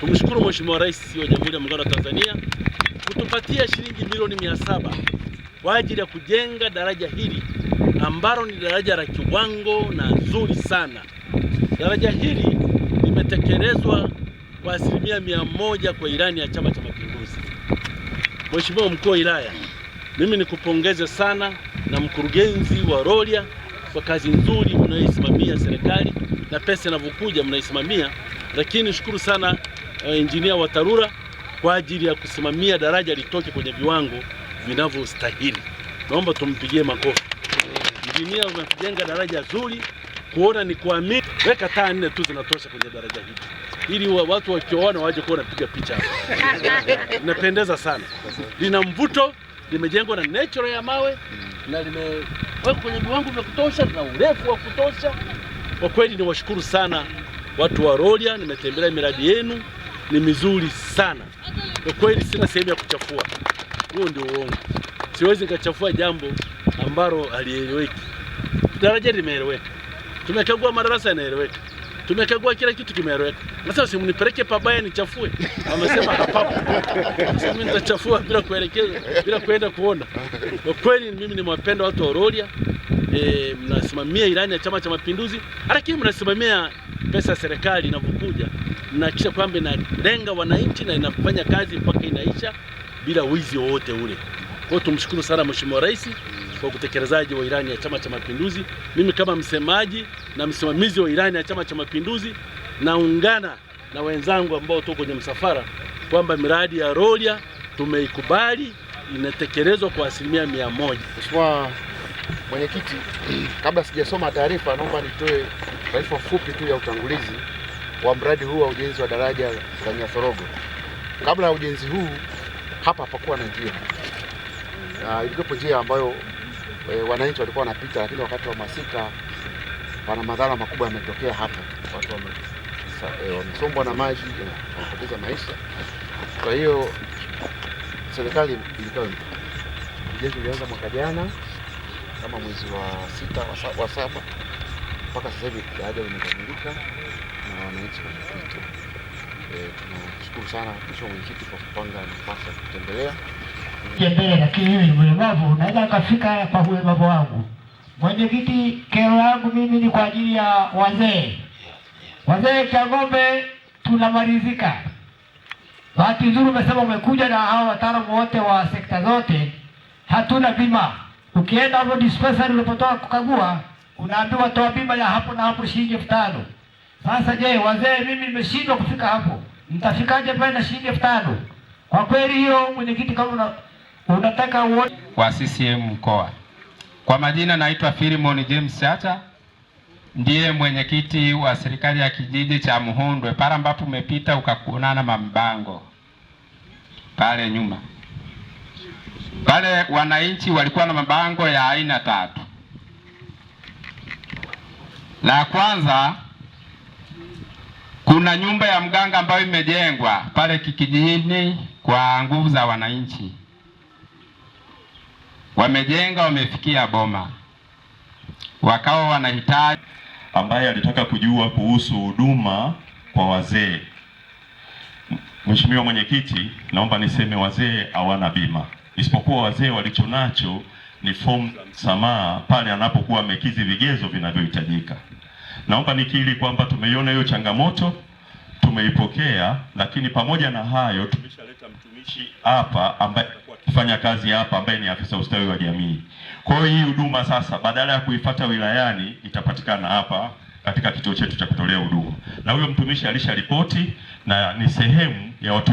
Tumshukuru Mheshimiwa Rais wa Jamhuri ya Muungano wa Tanzania kutupatia shilingi milioni 700 kwa ajili ya kujenga daraja hili ambalo ni daraja la kiwango na nzuri sana. Daraja hili limetekelezwa kwa 100% kwa ilani ya Chama cha Mapinduzi. Mheshimiwa Mkuu wa Wilaya, mimi nikupongeze sana na mkurugenzi wa Rorya kwa kazi nzuri mnayoisimamia serikali na pesa inavyokuja mnaisimamia, lakini shukuru sana injinia wa TARURA kwa ajili ya kusimamia daraja litoke kwenye viwango vinavyostahili. Naomba tumpigie makofi. Injinia umejenga daraja zuri, kuona ni kuamini. Weka taa 4 tu zinatosha kwenye daraja hili, ili watu wakiona waje kuona piga picha hapa. Inapendeza sana, lina mvuto, limejengwa na natural ya mawe na limewekwa kwenye viwango vya kutosha na urefu wa kutosha. Kwa kweli niwashukuru sana watu wa Rorya, nimetembelea miradi yenu, ni mizuri sana. Kwa kweli sina sehemu ya kuchafua. Huo ndio uongo. Siwezi nikachafua jambo ambalo halieleweki. Daraja limeeleweka. Tumekagua madarasa yanaeleweka. Tumekagua kila kitu kimeeleweka. Sasa simnipeleke pabaya nichafue. Amesema hapapo. Sasa mimi nitachafua bila kuelekeza, bila kwenda kuona. Kwa kweli mimi ni mwapenda watu wa Rorya. Mnasimamia ilani ya Chama cha Mapinduzi, lakini mnasimamia pesa ya serikali inapokuja. Mnahakikisha kwamba inalenga wananchi na inafanya kazi mpaka inaisha bila wizi wowote ule. Kwa hiyo tumshukuru sana Mheshimiwa Rais kwa utekelezaji wa ilani ya Chama cha Mapinduzi. Mimi kama msemaji na msimamizi wa ilani ya Chama cha Mapinduzi naungana na wenzangu ambao tuko kwenye msafara kwamba miradi ya Rorya tumeikubali, inatekelezwa kwa 100%. Mheshimiwa Mwenyekiti, kabla sijasoma taarifa, naomba nitoe taarifa fupi tu ya utangulizi wa mradi huu wa ujenzi wa daraja la Nyathorogo. Kabla ya ujenzi huu hapa hapakuwa na njia. Ilikuwa njia ambayo wananchi walikuwa wanapita, lakini wakati wa masika pana madhara makubwa yametokea hapa. Watu wamesombwa na maji, wamepoteza maisha. Kwa hiyo serikali ilikuwa ujenzi ulianza mwaka jana kama mwezi wa 6 wa 7 mpaka sasa hivi daraja limekamilika na wananchi wanapita. Tunashukuru sana Mheshimiwa Mwenyekiti kwa kupanga nafasi ya kutembelea mbele, lakini mimi ni mlemavu, naweza nikafika kwa ulemavu wangu. Mwenyekiti, kero yangu mimi ni kwa ajili ya wazee. Wazee Chang'ombe tunamalizika. Bahati nzuri umesema umekuja na hao wataalamu wote wa sekta zote, hatuna bima. Ukienda hapo dispensary ulipotoka kukagua, unaambiwa toa bima ya hapo na hapo shilingi 5,000. Sasa je, wazee mimi nimeshindwa kufika hapo. Mtafikaje pale na shilingi 5,000? Kwa kweli hiyo mwenyekiti, kama unataka uone wa CCM mkoa. Kwa majina naitwa Philemon James Chacha, ndiye mwenyekiti wa serikali ya kijiji cha Muhundwe, pale ambapo umepita ukakuonana mabango pale nyuma. Pale wananchi walikuwa na mabango ya aina 3. La kwanza, kuna nyumba ya mganga ambayo imejengwa pale kijijini kwa nguvu za wananchi. Wamejenga, wamefikia boma, wakawa wanahitaji, ambaye alitaka kujua kuhusu huduma kwa wazee. Mheshimiwa Mwenyekiti, naomba niseme wazee hawana bima, isipokuwa wazee walichonacho ni fomu za msamaha pale anapokuwa amekidhi vigezo vinavyohitajika. Naomba nikiri kwamba tumeiona hiyo changamoto, tumeipokea, lakini pamoja na hayo tumeshaleta mtumishi hapa ambaye akifanya kazi hapa, ambaye ni afisa ustawi wa jamii. Kwa hiyo hii huduma sasa badala ya kuifuata wilayani itapatikana hapa katika kituo chetu cha kutolea huduma, na huyo mtumishi alisharipoti na ni sehemu ya watu